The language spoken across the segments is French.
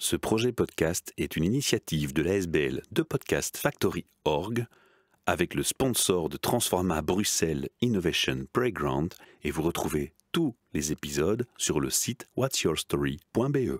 Ce projet podcast est une initiative de l'ASBL de Podcast Factory Org avec le sponsor de Transforma Bruxelles Innovation Playground et vous retrouvez tous les épisodes sur le site whatsyourstory.be.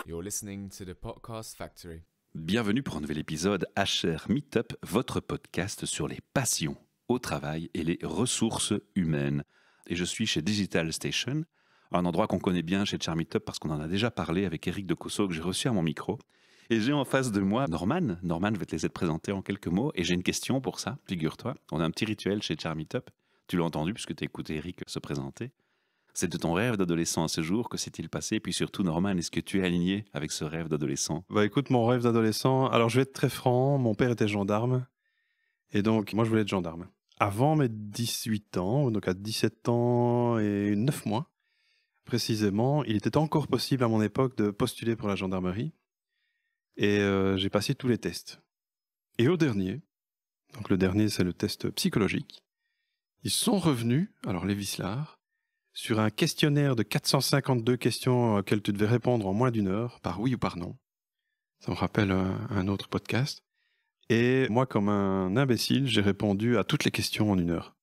You're listening to the Podcast Factory. Bienvenue pour un nouvel épisode HR Meetup, votre podcast sur les passions au travail et les ressources humaines. Et je suis chez Digital Station, un endroit qu'on connaît bien chez HR Meetup parce qu'on en a déjà parlé avec Eric de Cosso que j'ai reçu à mon micro. Et j'ai en face de moi Norman. Norman, je vais te laisser te présenter en quelques mots. Et j'ai une question pour ça, figure-toi. On a un petit rituel chez HR Meetup. Tu l'as entendu puisque tu as écouté Eric se présenter. C'est de ton rêve d'adolescent à ce jour, que s'est-il passé? Et puis surtout, Norman, est-ce que tu es aligné avec ce rêve d'adolescent? Bah écoute, mon rêve d'adolescent, alors je vais être très franc, mon père était gendarme, et donc moi je voulais être gendarme. Avant mes 18 ans, donc à 17 ans et 9 mois, précisément, il était encore possible à mon époque de postuler pour la gendarmerie, et j'ai passé tous les tests. Et au dernier, donc le dernier c'est le test psychologique, ils sont revenus, alors les vicelards, sur un questionnaire de 452 questions auxquelles tu devais répondre en moins d'une heure, par oui ou par non. Ça me rappelle un autre podcast. Et moi, comme un imbécile, j'ai répondu à toutes les questions en une heure.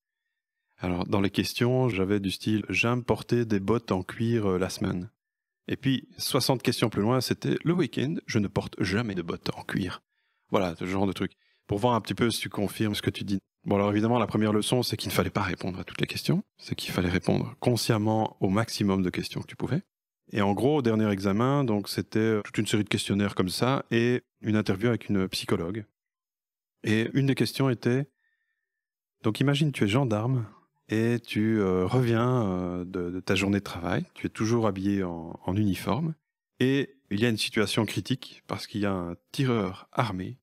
Alors, dans les questions, j'avais du style « J'aime porter des bottes en cuir la semaine ». Et puis, 60 questions plus loin, c'était « Le week-end, je ne porte jamais de bottes en cuir ». Voilà, ce genre de truc. Pour voir un petit peu si tu confirmes ce que tu dis. Bon, alors évidemment, la première leçon, c'est qu'il ne fallait pas répondre à toutes les questions. C'est qu'il fallait répondre consciemment au maximum de questions que tu pouvais. Et en gros, au dernier examen, donc c'était toute une série de questionnaires comme ça et une interview avec une psychologue. Et une des questions était, donc imagine tu es gendarme et tu reviens de ta journée de travail, tu es toujours habillé en uniforme et il y a une situation critique parce qu'il y a un tireur armé,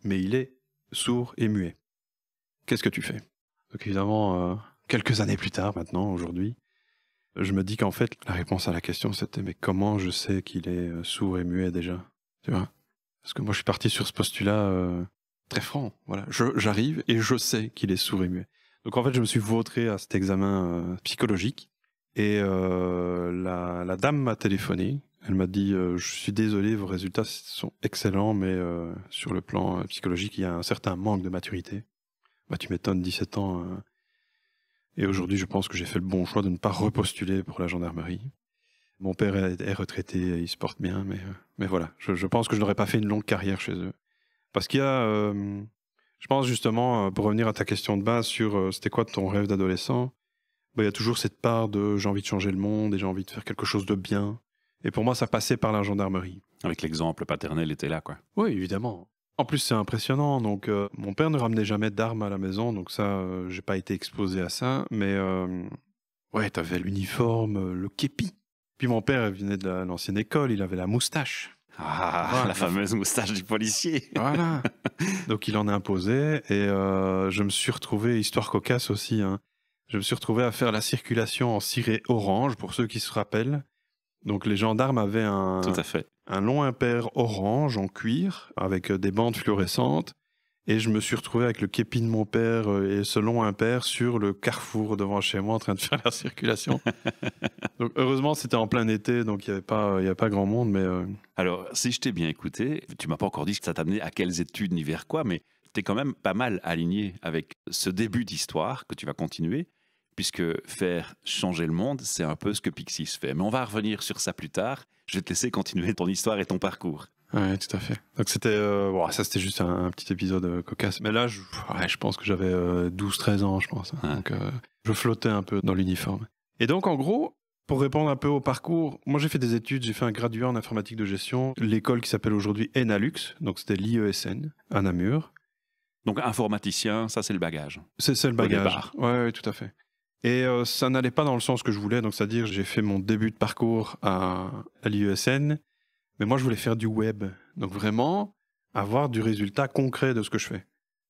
mais il est sourd et muet. Qu'est-ce que tu fais? Donc évidemment, quelques années plus tard maintenant, aujourd'hui, je me dis qu'en fait, la réponse à la question, c'était « Mais comment je sais qu'il est sourd et muet déjà ?» Tu vois? Parce que moi, je suis parti sur ce postulat très franc. Voilà. J'arrive et je sais qu'il est sourd et muet. Donc en fait, je me suis vautré à cet examen psychologique. Et la dame m'a téléphoné. Elle m'a dit « Je suis désolé, vos résultats sont excellents, mais sur le plan psychologique, il y a un certain manque de maturité. » Bah, tu m'étonnes, 17 ans. Et aujourd'hui, je pense que j'ai fait le bon choix de ne pas repostuler pour la gendarmerie. Mon père est retraité, il se porte bien, mais voilà. Je pense que je n'aurais pas fait une longue carrière chez eux. Parce qu'il y a, je pense justement, pour revenir à ta question de base sur c'était quoi ton rêve d'adolescent, bah, il y a toujours cette part de j'ai envie de changer le monde et j'ai envie de faire quelque chose de bien. Et pour moi, ça passait par la gendarmerie. Avec l'exemple paternel était là, quoi. Oui, évidemment. En plus, c'est impressionnant. Donc, mon père ne ramenait jamais d'armes à la maison, donc ça, j'ai pas été exposé à ça. Mais ouais, t'avais l'uniforme, le képi. Puis mon père il venait de l'ancienne école, il avait la moustache. Ah, Voilà. la fameuse moustache du policier. Voilà. Donc, il en a imposé et je me suis retrouvé, histoire cocasse aussi, hein, je me suis retrouvé à faire la circulation en ciré orange, pour ceux qui se rappellent. Donc, les gendarmes avaient Tout à fait. un long impair orange en cuir avec des bandes fluorescentes et je me suis retrouvé avec le képi de mon père et ce long impair sur le carrefour devant chez moi en train de faire la circulation. Donc heureusement c'était en plein été donc il y avait pas grand monde mais Alors, si je t'ai bien écouté, tu m'as pas encore dit que ça t'amenait à quelles études ni vers quoi, mais tu es quand même pas mal aligné avec ce début d'histoire que tu vas continuer, puisque faire changer le monde, c'est un peu ce que Pixis fait. Mais on va revenir sur ça plus tard. Je vais te laisser continuer ton histoire et ton parcours. ouais, tout à fait. Donc c'était bon, ça c'était juste un petit épisode cocasse mais là je pense que j'avais 12-13 ans je pense. Ouais. Donc je flottais un peu dans l'uniforme. Et donc en gros pour répondre un peu au parcours, moi j'ai fait des études, j'ai fait un graduat en informatique de gestion, l'école qui s'appelle aujourd'hui Enalux, donc c'était l'IESN à Namur. Donc, informaticien, ça, c'est le bagage. C'est le bagage. départ. Ouais, tout à fait. Et ça n'allait pas dans le sens que je voulais, donc c'est-à-dire j'ai fait mon début de parcours à l'IESN, mais moi je voulais faire du web, donc vraiment avoir du résultat concret de ce que je fais.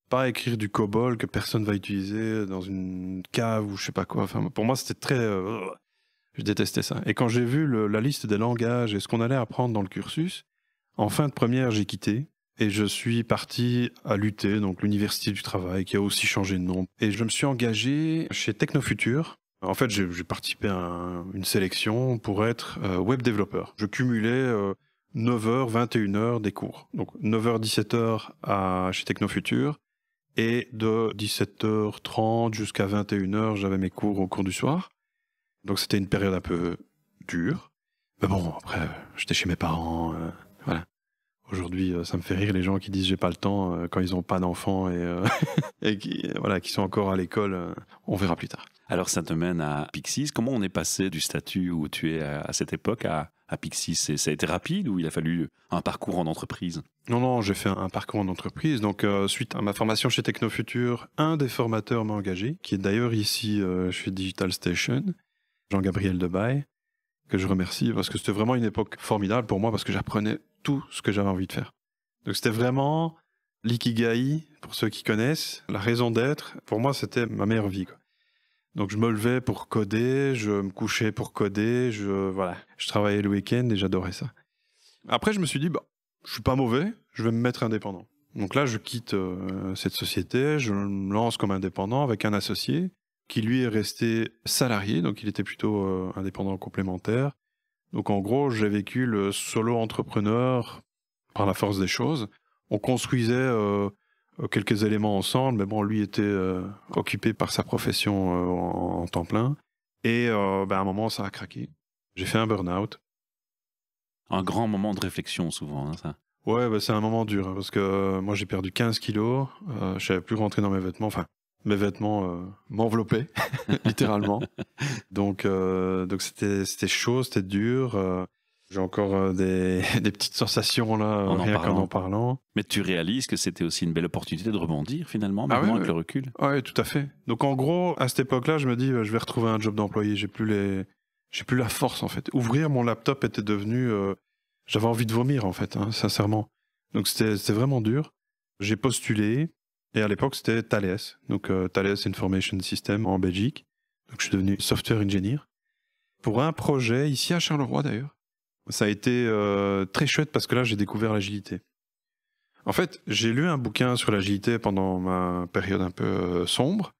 Pas écrire du COBOL que personne va utiliser dans une cave ou je sais pas quoi. Enfin, pour moi c'était très... je détestais ça. Et quand j'ai vu la liste des langages et ce qu'on allait apprendre dans le cursus, en fin de première j'ai quitté. Et je suis parti à l'UT, donc l'Université du Travail, qui a aussi changé de nom. Et je me suis engagé chez Technofuture, En fait, j'ai participé à une sélection pour être web développeur. Je cumulais 9h, 21h des cours. Donc 9h, 17h chez Technofuture. Et de 17h30 jusqu'à 21h, j'avais mes cours au cours du soir. Donc c'était une période un peu dure. Mais bon, après, j'étais chez mes parents. Voilà. Aujourd'hui, ça me fait rire les gens qui disent j'ai pas le temps quand ils ont pas d'enfants et qui sont encore à l'école. On verra plus tard. Alors ça te mène à Pixis. Comment on est passé du statut où tu es à cette époque à Pixis? Ça a été rapide ou il a fallu un parcours en entreprise? Non, j'ai fait un parcours en entreprise. Donc, suite à ma formation chez Technofuture, un des formateurs m'a engagé, qui est d'ailleurs ici chez Digital Station, Jean-Gabriel Debaille, que je remercie parce que c'était vraiment une époque formidable pour moi parce que j'apprenais tout ce que j'avais envie de faire. Donc, c'était vraiment l'ikigai, pour ceux qui connaissent, la raison d'être. Pour moi, c'était ma meilleure vie, quoi. Donc, je me levais pour coder, je me couchais pour coder, je travaillais le week-end et j'adorais ça. Après, je me suis dit, je suis pas mauvais, je vais me mettre indépendant. Donc là, je quitte cette société, je me lance comme indépendant avec un associé qui lui est resté salarié, donc il était plutôt indépendant complémentaire. Donc en gros, j'ai vécu le solo entrepreneur par la force des choses. On construisait quelques éléments ensemble, mais bon, lui était occupé par sa profession en temps plein. Et à un moment, ça a craqué. J'ai fait un burn-out. Un grand moment de réflexion souvent, hein, ça. Ouais, c'est un moment dur, hein, parce que moi j'ai perdu 15 kilos, je savais plus rentrer dans mes vêtements, enfin, mes vêtements m'enveloppaient, littéralement. Donc c'était chaud, c'était dur, j'ai encore des petites sensations là, rien qu'en en parlant. Mais tu réalises que c'était aussi une belle opportunité de rebondir finalement, maintenant avec le recul. Oui, tout à fait. Donc en gros, à cette époque-là, je me dis, je vais retrouver un job d'employé, j'ai plus la force en fait. Ouvrir mon laptop était devenu... J'avais envie de vomir, en fait, hein, sincèrement. Donc, c'était vraiment dur. J'ai postulé, et à l'époque, c'était Thales. Donc, Thales Information System en Belgique. Donc, je suis devenu software engineer. Pour un projet, ici à Charleroi, d'ailleurs. Ça a été très chouette parce que là, j'ai découvert l'agilité. En fait, j'ai lu un bouquin sur l'agilité pendant ma période un peu sombre.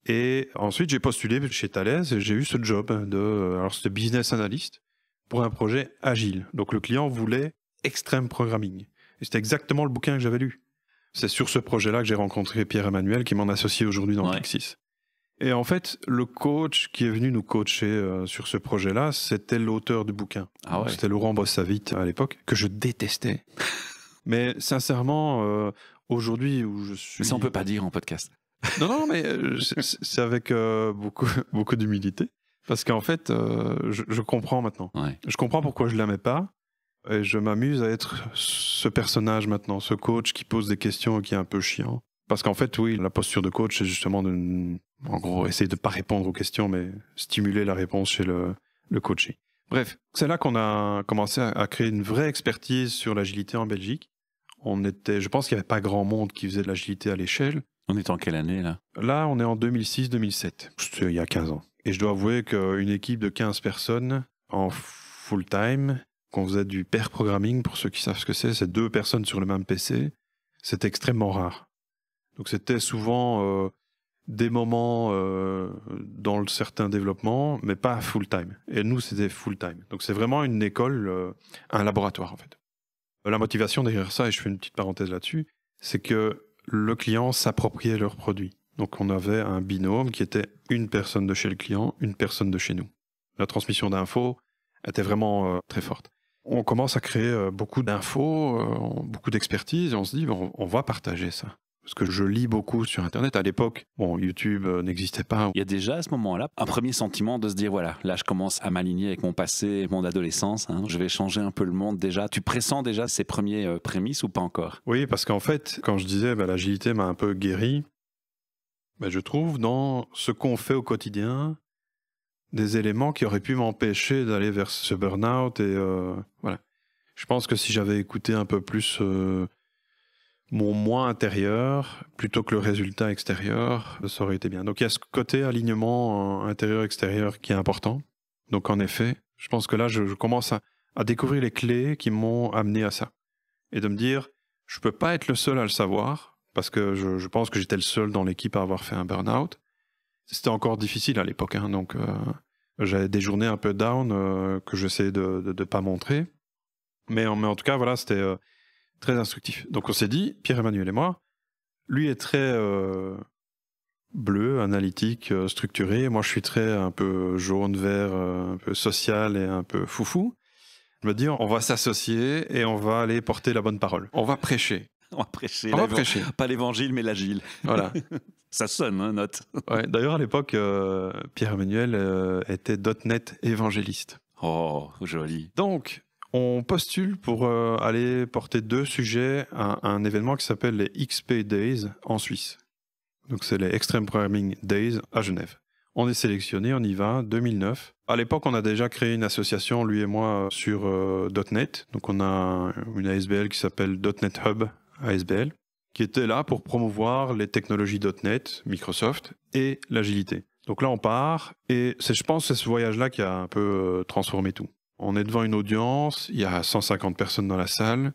Et ensuite, j'ai postulé chez Thales et j'ai eu ce job alors, c'était business analyst pour un projet agile. Donc le client voulait extreme programming. Et c'était exactement le bouquin que j'avais lu. C'est sur ce projet-là que j'ai rencontré Pierre-Emmanuel, qui m'en associe aujourd'hui dans Pixis. Et en fait, le coach qui est venu nous coacher sur ce projet-là, c'était l'auteur du bouquin. Ah ouais. C'était Laurent Bossavit à l'époque, que je détestais. Mais sincèrement, aujourd'hui où je suis... Mais ça, on peut pas dire en podcast. Non, mais c'est avec beaucoup d'humilité. Parce qu'en fait, je comprends maintenant. Ouais. Je comprends pourquoi je ne l'aimais pas. Et je m'amuse à être ce personnage maintenant, ce coach qui pose des questions et qui est un peu chiant. Parce qu'en fait, oui, la posture de coach, c'est justement en gros, essayer de ne pas répondre aux questions, mais stimuler la réponse chez le coaché. Bref, c'est là qu'on a commencé à créer une vraie expertise sur l'agilité en Belgique. Je pense qu'il n'y avait pas grand monde qui faisait de l'agilité à l'échelle. On est en quelle année, là? Là, on est en 2006-2007. C'était il y a 15 ans. Et je dois avouer qu'une équipe de 15 personnes en full-time, qu'on faisait du pair programming, pour ceux qui savent ce que c'est 2 personnes sur le même PC, c'est extrêmement rare. Donc c'était souvent des moments dans certains développements, mais pas full-time. Et nous, c'était full-time. Donc c'est vraiment une école, un laboratoire en fait. La motivation derrière ça, et je fais une petite parenthèse là-dessus, c'est que le client s'appropriait leurs produits. Donc on avait un binôme qui était une personne de chez le client, une personne de chez nous. La transmission d'infos était vraiment très forte. On commence à créer beaucoup d'infos, beaucoup d'expertise, et on se dit, on va partager ça. Parce que je lis beaucoup sur Internet. À l'époque, YouTube n'existait pas. Il y a déjà à ce moment-là un premier sentiment de se dire, voilà, là je commence à m'aligner avec mon passé, mon adolescence, hein, je vais changer un peu le monde déjà. Tu pressens déjà ces premiers prémices ou pas encore? Oui, parce qu'en fait, quand je disais l'agilité m'a un peu guéri, je trouve dans ce qu'on fait au quotidien des éléments qui auraient pu m'empêcher d'aller vers ce burn-out. Et voilà. Je pense que si j'avais écouté un peu plus mon moi intérieur, plutôt que le résultat extérieur, ça aurait été bien. Donc il y a ce côté alignement intérieur-extérieur qui est important. Donc en effet, je pense que là, je commence à découvrir les clés qui m'ont amené à ça. Et de me dire, je peux pas être le seul à le savoir, parce que je pense que j'étais le seul dans l'équipe à avoir fait un burn-out. C'était encore difficile à l'époque, hein, donc j'avais des journées un peu down que j'essayais de ne pas montrer. Mais en tout cas, voilà, c'était très instructif. Donc on s'est dit, Pierre-Emmanuel et moi, lui est très bleu, analytique, structuré. Moi, je suis très un peu jaune, vert, un peu social et un peu foufou. Je me dis, on va s'associer et on va aller porter la bonne parole. On va prêcher. On va prêcher. On va prêcher. Pas l'évangile, mais l'agile. Voilà. Ça sonne, hein, note. Ouais, d'ailleurs, à l'époque, Pierre-Emmanuel était .NET évangéliste. Oh, joli. Donc, on postule pour aller porter 2 sujets à un événement qui s'appelle les XP Days en Suisse. Donc, c'est les Extreme Programming Days à Genève. On est sélectionné, on y va, 2009. À l'époque, on a déjà créé une association, lui et moi, sur .NET. Donc, on a une ASBL qui s'appelle .NET Hub ASBL, qui était là pour promouvoir les technologies .NET, Microsoft et l'agilité. Donc là, on part, et je pense que c'est ce voyage-là qui a un peu transformé tout. On est devant une audience, il y a 150 personnes dans la salle.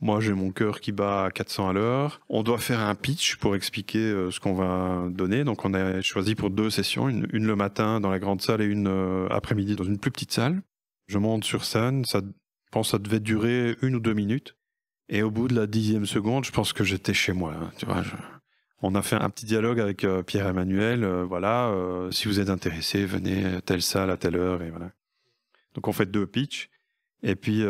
Moi, j'ai mon cœur qui bat à 400 à l'heure. On doit faire un pitch pour expliquer ce qu'on va donner. Donc, on a choisi pour 2 sessions, une le matin dans la grande salle et une après-midi dans une plus petite salle. Je monte sur scène, je pense que ça devait durer 1 ou 2 minutes. Et au bout de la 10e seconde, je pense que j'étais chez moi. Hein, tu vois, on a fait un petit dialogue avec Pierre-Emmanuel. Si vous êtes intéressé, venez à telle salle à telle heure. Et voilà. Donc, on fait 2 pitchs. Et puis,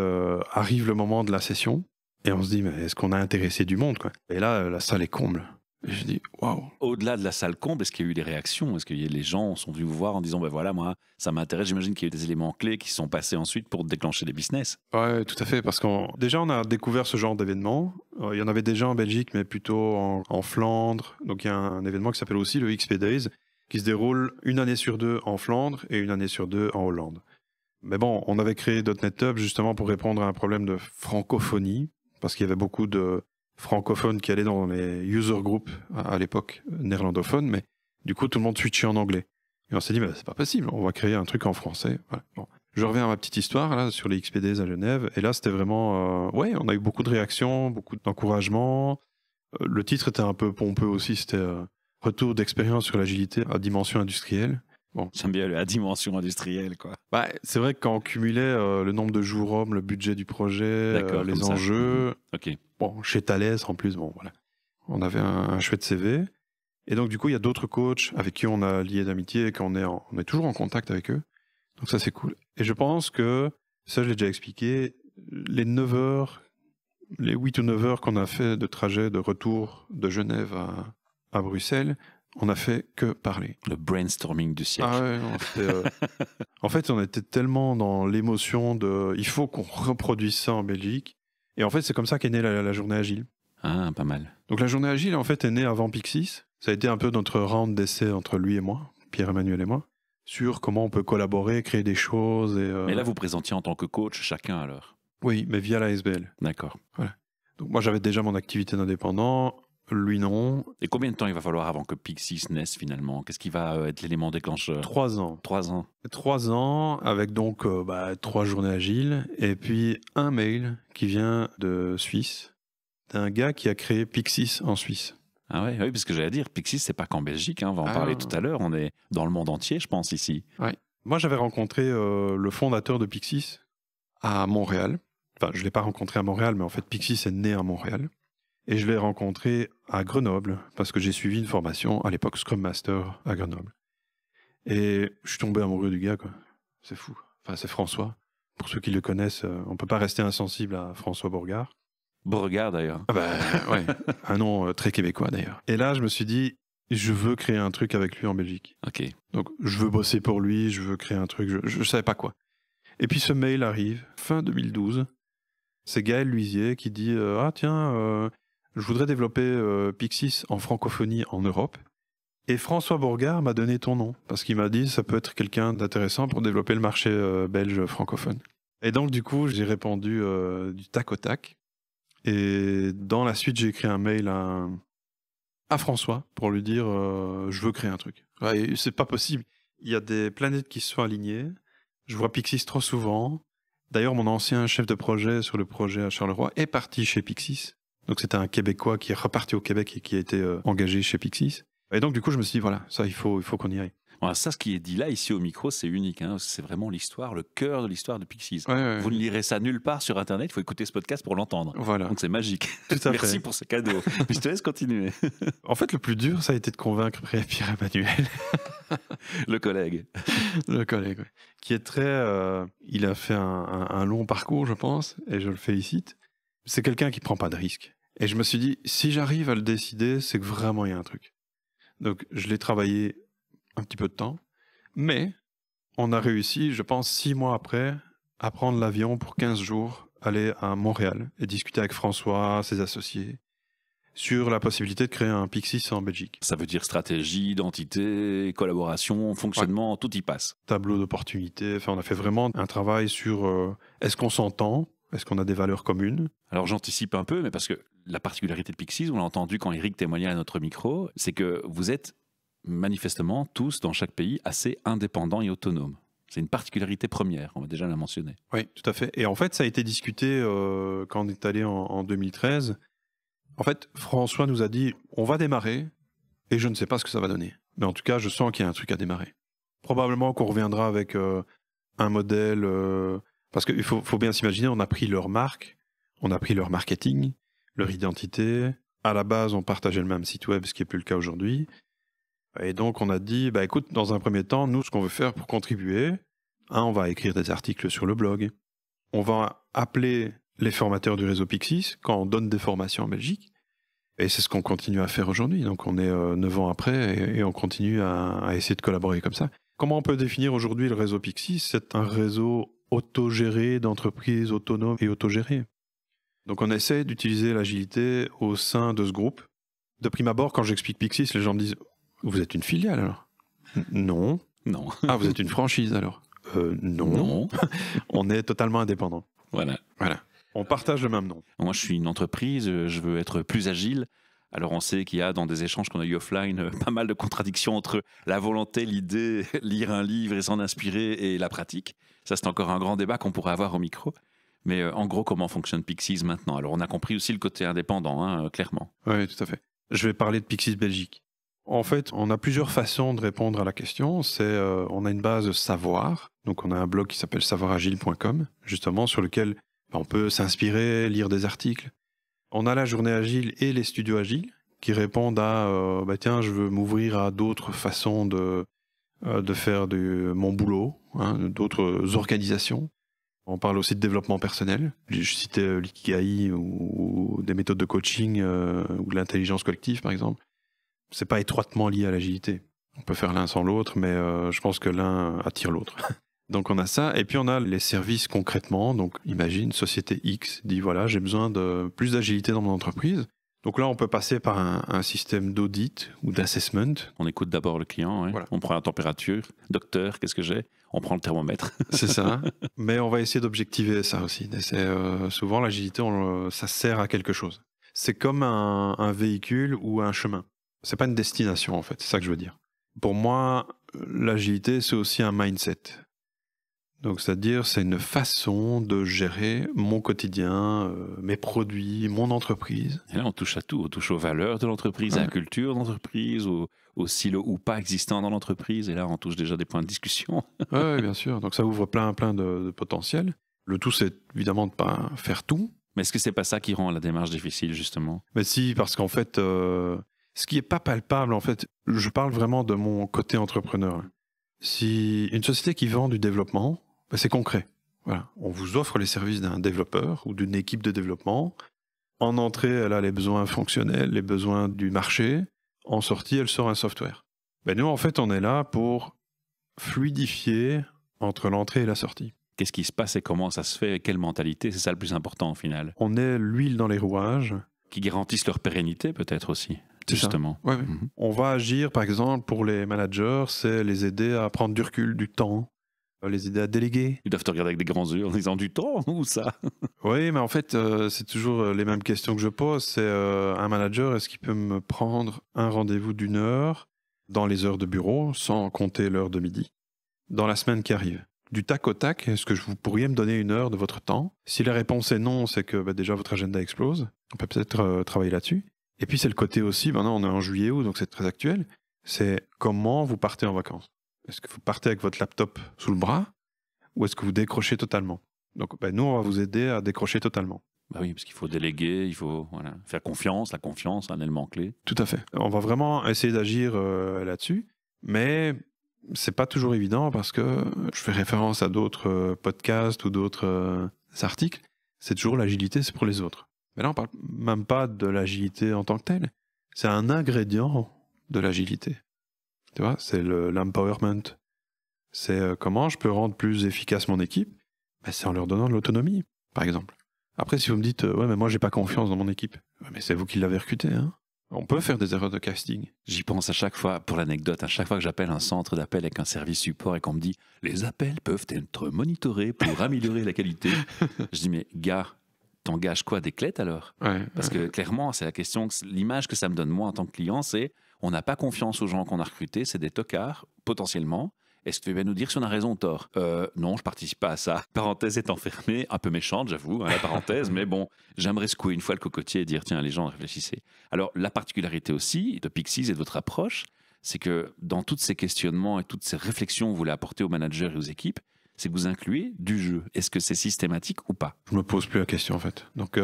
arrive le moment de la session. Et on se dit, mais est-ce qu'on a intéressé du monde, quoi? Et là, la salle est comble. Et je dis, waouh. Au-delà de la salle comble, est-ce qu'il y a eu des réactions? Est-ce que les gens sont venus vous voir en disant, ben voilà, moi, ça m'intéresse. J'imagine qu'il y a eu des éléments clés qui sont passés ensuite pour déclencher des business. Ouais, tout à fait. Parce déjà, on a découvert ce genre d'événement. Il y en avait déjà en Belgique, mais plutôt en Flandre. Donc, il y a un événement qui s'appelle aussi le XP Days, qui se déroule 1 année sur 2 en Flandre et 1 année sur 2 en Hollande. Mais bon, on avait créé .NET Hub justement pour répondre à un problème de francophonie, parce qu'il y avait beaucoup de francophones qui allaient dans les user groups à l'époque néerlandophones, mais du coup tout le monde switchait en anglais. Et on s'est dit, mais c'est pas possible, on va créer un truc en français. Voilà. Bon. Je reviens à ma petite histoire là sur les XPDs à Genève, et là c'était vraiment, on a eu beaucoup de réactions, beaucoup d'encouragements. Le titre était un peu pompeux aussi, c'était Retour d'expérience sur l'agilité à dimension industrielle. Bon. J'aime bien la dimension industrielle, quoi. Bah, c'est vrai que quand on cumulait le nombre de jours hommes, le budget du projet, les enjeux, bon, chez Thales en plus, bon voilà, on avait un chouette CV. Et donc du coup, il y a d'autres coachs avec qui on a lié d'amitié et qu'on on est toujours en contact avec eux. Donc ça, c'est cool. Et je pense que, ça je l'ai déjà expliqué, les 9 heures, les 8 ou 9 heures qu'on a fait de trajet de retour de Genève à Bruxelles, on a fait que parler. Le brainstorming du siècle. Ah ouais, non, en fait, on était tellement dans l'émotion de il faut qu'on reproduise ça en Belgique. Et en fait, c'est comme ça qu'est née la journée agile. Ah, pas mal. Donc la journée agile, en fait, est née avant Pixis. Ça a été un peu notre round d'essai entre lui et moi, Pierre-Emmanuel et moi, sur comment on peut collaborer, créer des choses. Mais là, vous présentiez en tant que coach chacun alors? Oui, mais via la SBL. D'accord. Voilà. Donc moi, j'avais déjà mon activité d'indépendant. Lui, non. Et combien de temps il va falloir avant que Pixis naisse finalement? Qu'est-ce qui va être l'élément déclencheur? 3 ans. 3 ans. 3 ans, avec donc 3 journées agiles, et puis un mail qui vient de Suisse, d'un gars qui a créé Pixis en Suisse. Ah ouais, oui, parce que j'allais dire, Pixis, c'est pas qu'en Belgique, hein, on va en parler tout à l'heure, on est dans le monde entier, je pense, ici. Ouais. Moi, j'avais rencontré le fondateur de Pixis à Montréal. Enfin, je ne l'ai pas rencontré à Montréal, mais en fait, Pixis est né à Montréal. Et je l'ai rencontré à Grenoble, parce que j'ai suivi une formation, à l'époque Scrum Master à Grenoble. Et je suis tombé amoureux du gars, quoi. C'est fou. Enfin, c'est François. Pour ceux qui le connaissent, on ne peut pas rester insensible à François Bourgard. Bourgard, d'ailleurs. Ah bah, ouais. Un nom très québécois, d'ailleurs. Et là, je me suis dit, je veux créer un truc avec lui en Belgique. Ok. Donc, je veux bosser pour lui, je veux créer un truc, je ne savais pas quoi. Et puis, ce mail arrive, fin 2012. C'est Gaël Luisier qui dit, je voudrais développer Pixis en francophonie en Europe. Et François Bourgard m'a donné ton nom, parce qu'il m'a dit ça peut être quelqu'un d'intéressant pour développer le marché belge francophone. Et donc du coup, j'ai répondu du tac au tac. Et dans la suite, j'ai écrit un mail à François pour lui dire je veux créer un truc. Ouais, c'est pas possible. Il y a des planètes qui se sont alignées. Je vois Pixis trop souvent. D'ailleurs, mon ancien chef de projet sur le projet à Charleroi est parti chez Pixis. Donc c'était un Québécois qui est reparti au Québec et qui a été engagé chez Pixis. Et donc, du coup, je me suis dit, voilà, ça, il faut qu'on y aille. Voilà, ça, ce qui est dit là, ici au micro, c'est unique. Hein, parce que c'est vraiment l'histoire, le cœur de l'histoire de Pixies. Ouais, Vous ne lirez ça nulle part sur Internet, il faut écouter ce podcast pour l'entendre. Voilà. Donc c'est magique. Tout à Merci fait. pour ce cadeau. Mais je te laisse continuer. En fait, le plus dur, ça a été de convaincre Pierre-Emmanuel, Le collègue. le collègue, ouais, qui est très... il a fait un long parcours, je pense, et je le félicite. C'est quelqu'un qui prend pas de risques. Et je me suis dit, si j'arrive à le décider, c'est que vraiment il y a un truc. Donc, je l'ai travaillé un petit peu de temps, mais on a réussi, je pense, 6 mois après, à prendre l'avion pour 15 jours, aller à Montréal et discuter avec François, ses associés, sur la possibilité de créer un Pixies en Belgique. Ça veut dire stratégie, identité, collaboration, fonctionnement, tout y passe. Tableau d'opportunités, enfin, on a fait vraiment un travail sur est-ce qu'on s'entend, est-ce qu'on a des valeurs communes. Alors j'anticipe un peu, mais parce que la particularité de Pixies, on l'a entendu quand Eric témoignait à notre micro, c'est que vous êtes manifestement tous dans chaque pays assez indépendants et autonomes. C'est une particularité première, on va déjà la mentionner. Oui, tout à fait. Et en fait, ça a été discuté quand on est allé en 2013. En fait, François nous a dit, on va démarrer, et je ne sais pas ce que ça va donner. Mais en tout cas, je sens qu'il y a un truc à démarrer. Probablement qu'on reviendra avec un modèle... parce qu'il faut bien s'imaginer, on a pris leur marque, on a pris leur marketing, leur identité. À la base, on partageait le même site web, ce qui n'est plus le cas aujourd'hui. Et donc, on a dit, bah, écoute, dans un premier temps, nous, ce qu'on veut faire pour contribuer, on va écrire des articles sur le blog. On va appeler les formateurs du réseau Pixies quand on donne des formations en Belgique. Et c'est ce qu'on continue à faire aujourd'hui. Donc, on est 9 ans après et on continue à essayer de collaborer comme ça. Comment on peut définir aujourd'hui le réseau Pixies ? C'est un réseau autogéré d'entreprises autonomes et autogérées. Donc, on essaie d'utiliser l'agilité au sein de ce groupe. De prime abord, quand j'explique Pixies, les gens me disent « Vous êtes une filiale alors ?» Non. Non. Ah, vous êtes une franchise alors ? Non. Non. On est totalement indépendant. Voilà. On partage le même nom. Moi, je suis une entreprise, je veux être plus agile. Alors, on sait qu'il y a dans des échanges qu'on a eu offline pas mal de contradictions entre la volonté, l'idée, lire un livre et s'en inspirer et la pratique. Ça, c'est encore un grand débat qu'on pourrait avoir au micro. Mais en gros, comment fonctionne Pixies maintenant ? Alors, on a compris aussi le côté indépendant, clairement. Oui, tout à fait. Je vais parler de Pixies Belgique. En fait, on a plusieurs façons de répondre à la question. On a une base savoir. Donc, on a un blog qui s'appelle savoiragile.com, justement, sur lequel on peut s'inspirer, lire des articles. On a la journée agile et les studios agiles qui répondent à tiens, je veux m'ouvrir à d'autres façons de faire mon boulot, d'autres organisations. On parle aussi de développement personnel. Je citais l'ikigai ou des méthodes de coaching ou de l'intelligence collective, par exemple. C'est pas étroitement lié à l'agilité. On peut faire l'un sans l'autre, mais je pense que l'un attire l'autre. Donc on a ça, et puis on a les services concrètement. Donc imagine, société X dit voilà, j'ai besoin de plus d'agilité dans mon entreprise. Donc là, on peut passer par un système d'audit ou d'assessment. On écoute d'abord le client, Voilà. On prend la température. Docteur, qu'est-ce que j'ai ? On prend le thermomètre. C'est ça. Mais on va essayer d'objectiver ça aussi. Souvent, l'agilité, ça sert à quelque chose. C'est comme un véhicule ou un chemin. C'est pas une destination, en fait. C'est ça que je veux dire. Pour moi, l'agilité, c'est aussi un mindset. Donc, c'est-à-dire, c'est une façon de gérer mon quotidien, mes produits, mon entreprise. Et là, on touche à tout. On touche aux valeurs de l'entreprise, à la culture de l'entreprise, aux silos ou pas existants dans l'entreprise. Et là, on touche déjà des points de discussion. Oui, bien sûr. Donc, ça ouvre plein de potentiel. Le tout, c'est évidemment de ne pas faire tout. Mais est-ce que c'est pas ça qui rend la démarche difficile, justement ? Mais si, parce qu'en fait, ce qui n'est pas palpable, en fait, je parle vraiment de mon côté entrepreneur. Si une société qui vend du développement, c'est concret. Voilà. On vous offre les services d'un développeur ou d'une équipe de développement. En entrée, elle a les besoins fonctionnels, les besoins du marché. En sortie, elle sort un software. Nous, en fait, on est là pour fluidifier entre l'entrée et la sortie. Qu'est-ce qui se passe et comment ça se fait ? Quelle mentalité ? C'est ça le plus important, au final. On est l'huile dans les rouages. Qui garantissent leur pérennité, peut-être aussi. C'est justement. Ouais. On va agir, par exemple, pour les managers, c'est les aider à prendre du recul, du temps, les aider à déléguer. Ils doivent te regarder avec des grands yeux en disant du temps ou ça ? Oui, mais en fait, c'est toujours les mêmes questions que je pose. C'est un manager, est-ce qu'il peut me prendre un rendez-vous d'1 heure dans les heures de bureau, sans compter l'heure de midi, dans la semaine qui arrive ? Du tac au tac, est-ce que vous pourriez me donner 1 heure de votre temps ? Si la réponse est non, c'est que déjà votre agenda explose. On peut peut-être travailler là-dessus. Et puis c'est le côté aussi, maintenant on est en juillet août, donc c'est très actuel, c'est comment vous partez en vacances. Est-ce que vous partez avec votre laptop sous le bras ou est-ce que vous décrochez totalement? Donc nous, on va vous aider à décrocher totalement. Bah oui, parce qu'il faut déléguer, il faut faire confiance. La confiance, un élément clé. Tout à fait. On va vraiment essayer d'agir là-dessus, mais c'est pas toujours évident parce que je fais référence à d'autres podcasts ou d'autres articles. C'est toujours l'agilité, c'est pour les autres. Mais là, on parle même pas de l'agilité en tant que telle. C'est un ingrédient de l'agilité. Tu vois, c'est l'empowerment. C'est comment je peux rendre plus efficace mon équipe. Ben, c'est en leur donnant de l'autonomie, par exemple. Après, si vous me dites, ouais, mais moi, j'ai pas confiance dans mon équipe. Ouais, mais c'est vous qui l'avez recruté, hein. On peut faire des erreurs de casting. J'y pense à chaque fois, pour l'anecdote, à chaque fois que j'appelle un centre d'appel avec un service support et qu'on me dit « Les appels peuvent être monitorés pour améliorer la qualité. » Je dis « Mais gars, t'engages quoi, des clés alors ?» Parce que clairement, c'est la question, l'image que ça me donne moi en tant que client, c'est on n'a pas confiance aux gens qu'on a recrutés, c'est des tocards, potentiellement. Est-ce que tu vas nous dire si on a raison ou tort? Non, je participe pas à ça. Parenthèse étant fermée, un peu méchante, j'avoue, la parenthèse, mais bon, j'aimerais secouer une fois le cocotier et dire, tiens, les gens, réfléchissez. Alors, la particularité aussi de Pixies et de votre approche, c'est que dans tous ces questionnements et toutes ces réflexions que vous voulez apporter aux managers et aux équipes, c'est que vous incluez du jeu. Est-ce que c'est systématique ou pas? Je me pose plus la question, en fait. Donc,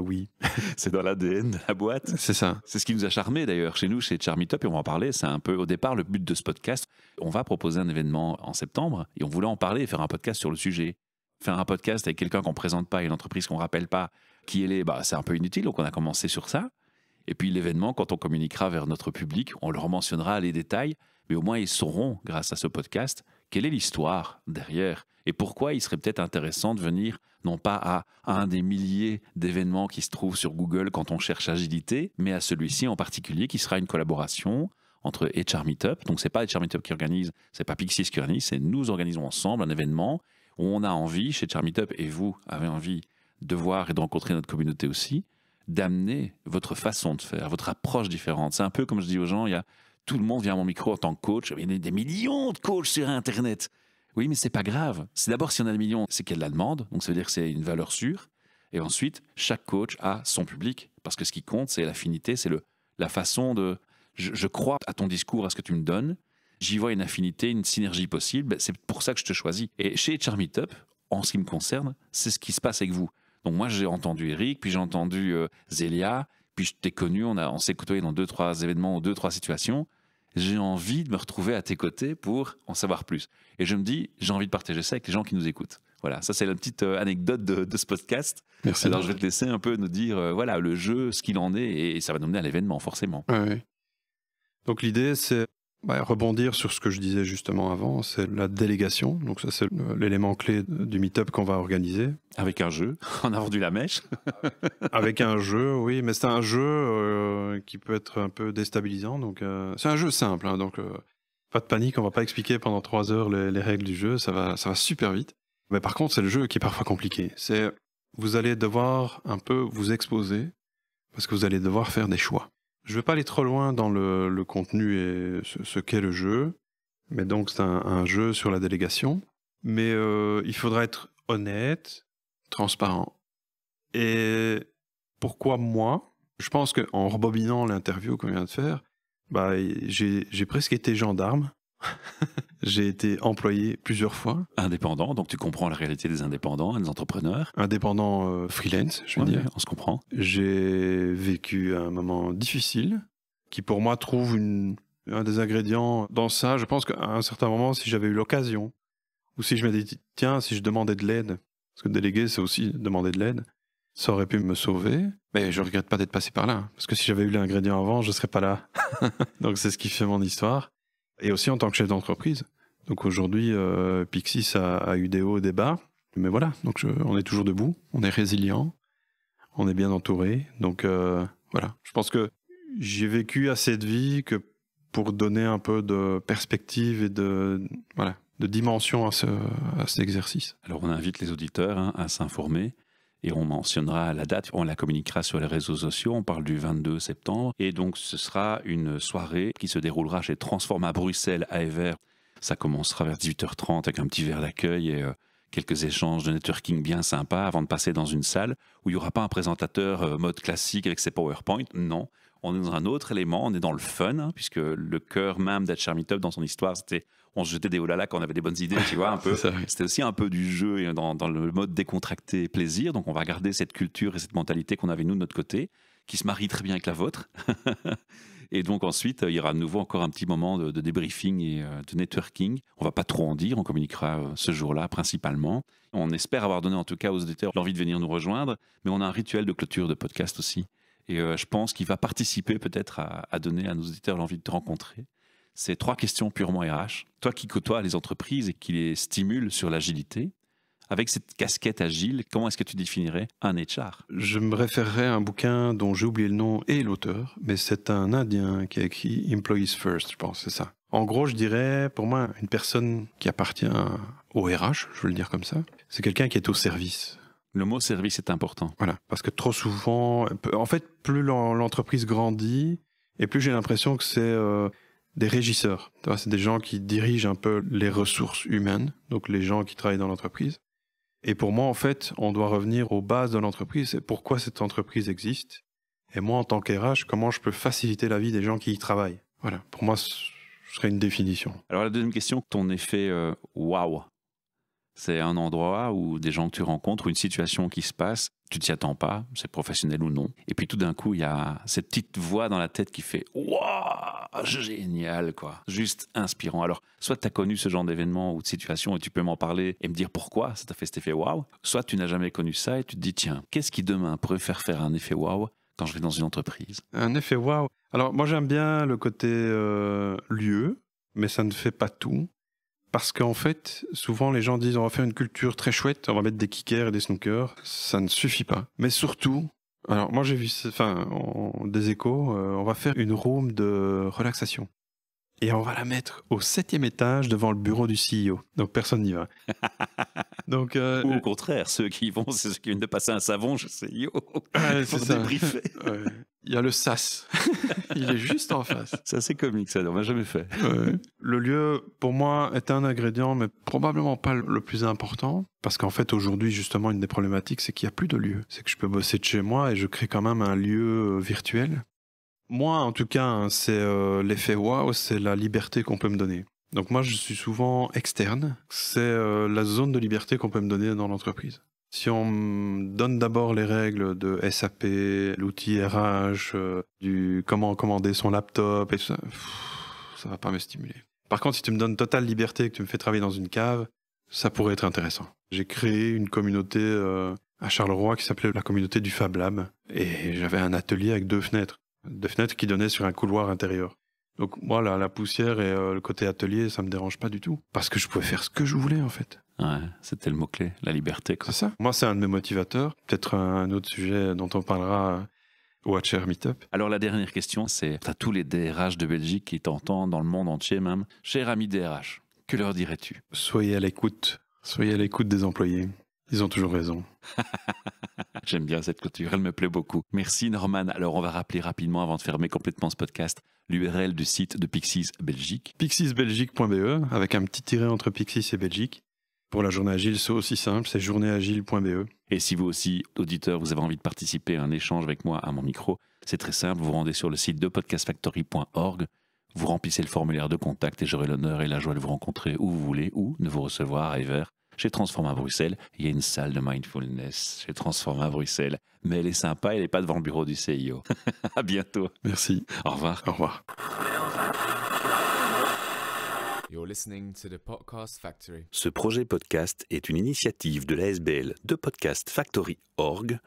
oui. C'est dans l'ADN de la boîte. C'est ça. C'est ce qui nous a charmé d'ailleurs chez nous, chez Charmeetup, et on va en parler. C'est un peu au départ le but de ce podcast. On va proposer un événement en septembre et on voulait en parler et faire un podcast sur le sujet. Faire un podcast avec quelqu'un qu'on ne présente pas, une entreprise qu'on ne rappelle pas qui elle est, c'est un peu inutile. Donc on a commencé sur ça. Et puis l'événement, quand on communiquera vers notre public, on leur mentionnera les détails, mais au moins ils sauront, grâce à ce podcast, quelle est l'histoire derrière et pourquoi il serait peut-être intéressant de venir, non pas à un des milliers d'événements qui se trouvent sur Google quand on cherche agilité, mais à celui-ci en particulier qui sera une collaboration entre Charmeetup. Donc c'est pas Charmeetup qui organise, c'est pas Pixies qui organise, c'est nous organisons ensemble un événement où on a envie, chez Charmeetup, et vous avez envie de voir et de rencontrer notre communauté aussi, d'amener votre façon de faire, votre approche différente. C'est un peu comme je dis aux gens, tout le monde vient à mon micro en tant que coach. Il y a des millions de coachs sur Internet. Oui, mais c'est pas grave. C'est d'abord, si on a des millions, c'est qu'il y a de la demande. Donc, ça veut dire que c'est une valeur sûre. Et ensuite, chaque coach a son public. Parce que ce qui compte, c'est l'affinité, c'est la façon de... Je crois à ton discours, à ce que tu me donnes. J'y vois une affinité, une synergie possible. C'est pour ça que je te choisis. Et chez Charmeetup, en ce qui me concerne, c'est ce qui se passe avec vous. Donc, moi, j'ai entendu Eric, puis j'ai entendu Zélia, puis je t'ai connu, on s'est côtoyé dans 2-3 événements ou 2-3 situations. J'ai envie de me retrouver à tes côtés pour en savoir plus. Et je me dis, j'ai envie de partager ça avec les gens qui nous écoutent. Voilà, ça c'est la petite anecdote de ce podcast. Merci. Alors je vais te laisser un peu nous dire, voilà, le jeu, ce qu'il en est, et ça va nous mener à l'événement, forcément. Ouais. Donc l'idée, c'est rebondir sur ce que je disais justement avant, c'est la délégation. Donc ça, c'est l'élément clé du meet-up qu'on va organiser. Avec un jeu, on a vendu la mèche. Avec un jeu, oui, mais c'est un jeu qui peut être un peu déstabilisant. Donc c'est un jeu simple, hein, donc pas de panique, on va pas expliquer pendant 3 heures les règles du jeu, ça va super vite. Mais par contre, c'est le jeu qui est parfois compliqué. C'est vous allez devoir un peu vous exposer parce que vous allez devoir faire des choix. Je ne vais pas aller trop loin dans le contenu et ce qu'est le jeu, mais donc c'est un jeu sur la délégation. Mais il faudra être honnête, transparent. Et pourquoi moi? Je pense qu'en rebobinant l'interview qu'on vient de faire, j'ai presque été gendarme. J'ai été employé plusieurs fois. Indépendant, donc tu comprends la réalité des indépendants, des entrepreneurs. Indépendant freelance, je veux dire. On se comprend. J'ai vécu un moment difficile qui pour moi trouve un des ingrédients dans ça. Je pense qu'à un certain moment, si j'avais eu l'occasion, ou si je m'étais dit, tiens, si je demandais de l'aide, parce que déléguer, c'est aussi demander de l'aide, ça aurait pu me sauver. Mais je regrette pas d'être passé par là, parce que si j'avais eu l'ingrédient avant, je serais pas là. Donc c'est ce qui fait mon histoire. Et aussi en tant que chef d'entreprise. Donc aujourd'hui, Pixies a eu des hauts et des bas. Mais voilà, donc on est toujours debout, on est résilient, on est bien entouré. Donc voilà, je pense que j'ai vécu assez de vie que pour donner un peu de perspective et de dimension à cet exercice. Alors on invite les auditeurs à s'informer. Et on mentionnera la date, on la communiquera sur les réseaux sociaux, on parle du 22 septembre. Et donc ce sera une soirée qui se déroulera chez Transform à Bruxelles, à Evere. Ça commencera vers 18h30 avec un petit verre d'accueil et quelques échanges de networking bien sympas avant de passer dans une salle où il n'y aura pas un présentateur mode classique avec ses PowerPoint. Non, on est dans un autre élément, on est dans le fun, hein, puisque le cœur même d'HR Meetup dans son histoire, c'était on se jetait des olala quand on avait des bonnes idées, tu vois, un peu. C'était aussi un peu du jeu et dans le mode décontracté plaisir. Donc on va garder cette culture et cette mentalité qu'on avait nous de notre côté, qui se marie très bien avec la vôtre. Et donc ensuite, il y aura de nouveau encore un petit moment de débriefing et de networking. On va pas trop en dire, on communiquera ce jour-là principalement. On espère avoir donné en tout cas aux auditeurs l'envie de venir nous rejoindre, mais on a un rituel de clôture de podcast aussi. Et je pense qu'il va participer peut-être à donner à nos auditeurs l'envie de te rencontrer. C'est 3 questions purement RH. Toi qui côtoies les entreprises et qui les stimules sur l'agilité, avec cette casquette agile, comment est-ce que tu définirais un HR? Je me référerais à un bouquin dont j'ai oublié le nom et l'auteur, mais c'est un Indien qui a écrit Employees First, je pense, c'est ça. En gros, je dirais, pour moi, une personne qui appartient au RH, je veux le dire comme ça, c'est quelqu'un qui est au service. Le mot service est important. Voilà, parce que trop souvent, en fait, plus l'entreprise grandit, et plus j'ai l'impression que c'est des régisseurs. C'est des gens qui dirigent un peu les ressources humaines, donc les gens qui travaillent dans l'entreprise. Et pour moi, en fait, on doit revenir aux bases de l'entreprise. C'est pourquoi cette entreprise existe. Et moi, en tant qu'RH, comment je peux faciliter la vie des gens qui y travaillent. Voilà, pour moi, ce serait une définition. Alors la deuxième question, ton effet waouh. C'est un endroit où des gens que tu rencontres, ou une situation qui se passe, tu t'y attends pas, c'est professionnel ou non. Et puis tout d'un coup, il y a cette petite voix dans la tête qui fait « Waouh, génial, quoi !» Juste inspirant. Alors, soit tu as connu ce genre d'événement ou de situation et tu peux m'en parler et me dire pourquoi ça t'a fait cet effet « Waouh », soit tu n'as jamais connu ça et tu te dis « Tiens, qu'est-ce qui demain pourrait faire un effet « Waouh » quand je vais dans une entreprise ?» Un effet « Waouh ». Alors, moi, j'aime bien le côté lieu, mais ça ne fait pas tout. Parce qu'en fait, souvent les gens disent on va faire une culture très chouette, on va mettre des kickers et des snookers. Ça ne suffit pas. Mais surtout, alors moi j'ai vu, des échos, on va faire une room de relaxation. Et on va la mettre au 7e étage devant le bureau du CEO. Donc personne n'y va. Donc, ou au contraire, ceux qui y vont, c'est ceux qui viennent de passer un savon, je sais, pour débriefer. Ouais. Il y a le SAS. Il est juste en face. C'est assez comique, ça, on l'a jamais fait. Ouais. Le lieu, pour moi, est un ingrédient, mais probablement pas le plus important. Parce qu'en fait, aujourd'hui, justement, une des problématiques, c'est qu'il n'y a plus de lieu. C'est que je peux bosser de chez moi et je crée quand même un lieu virtuel. Moi, en tout cas, c'est l'effet waouh, c'est la liberté qu'on peut me donner. Donc moi, je suis souvent externe. C'est la zone de liberté qu'on peut me donner dans l'entreprise. Si on me donne d'abord les règles de SAP, l'outil RH, du comment commander son laptop et tout ça, ça va pas me stimuler. Par contre, si tu me donnes totale liberté et que tu me fais travailler dans une cave, ça pourrait être intéressant. J'ai créé une communauté à Charleroi qui s'appelait la communauté du Fab Lab. Et j'avais un atelier avec 2 fenêtres. 2 fenêtres qui donnaient sur un couloir intérieur. Donc moi, la poussière et le côté atelier, ça me dérange pas du tout. Parce que je pouvais faire ce que je voulais, en fait. Ouais, c'était le mot-clé, la liberté, quoi. C'est ça. Moi, c'est un de mes motivateurs. Peut-être un autre sujet dont on parlera au HR Meetup. Alors la dernière question, c'est, t'as tous les DRH de Belgique qui t'entendent dans le monde entier même. Cher ami DRH, que leur dirais-tu? Soyez à l'écoute. Soyez à l'écoute des employés. Ils ont toujours raison. J'aime bien cette clôture, elle me plaît beaucoup. Merci Norman. Alors on va rappeler rapidement, avant de fermer complètement ce podcast, l'URL du site de Pyxis Belgique. Pyxisbelgique.be, avec un petit tiret entre Pyxis et Belgique. Pour la journée agile, c'est aussi simple, c'est journéeagile.be. Et si vous aussi, auditeur, vous avez envie de participer à un échange avec moi à mon micro, c'est très simple, vous vous rendez sur le site de podcastfactory.org, vous remplissez le formulaire de contact et j'aurai l'honneur et la joie de vous rencontrer où vous voulez ou de vous recevoir à Ever. Chez Transforma Bruxelles, il y a une salle de mindfulness chez Transforma Bruxelles. Mais elle est sympa, elle n'est pas devant le bureau du CIO. À bientôt. Merci. Au revoir. Au revoir. You're listening to the Podcast Factory. Ce projet podcast est une initiative de l'ASBL de Podcast Factory.org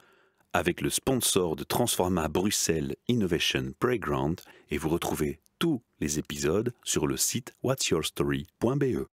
avec le sponsor de Transforma Bruxelles Innovation Playground et vous retrouvez tous les épisodes sur le site whatsyourstory.be.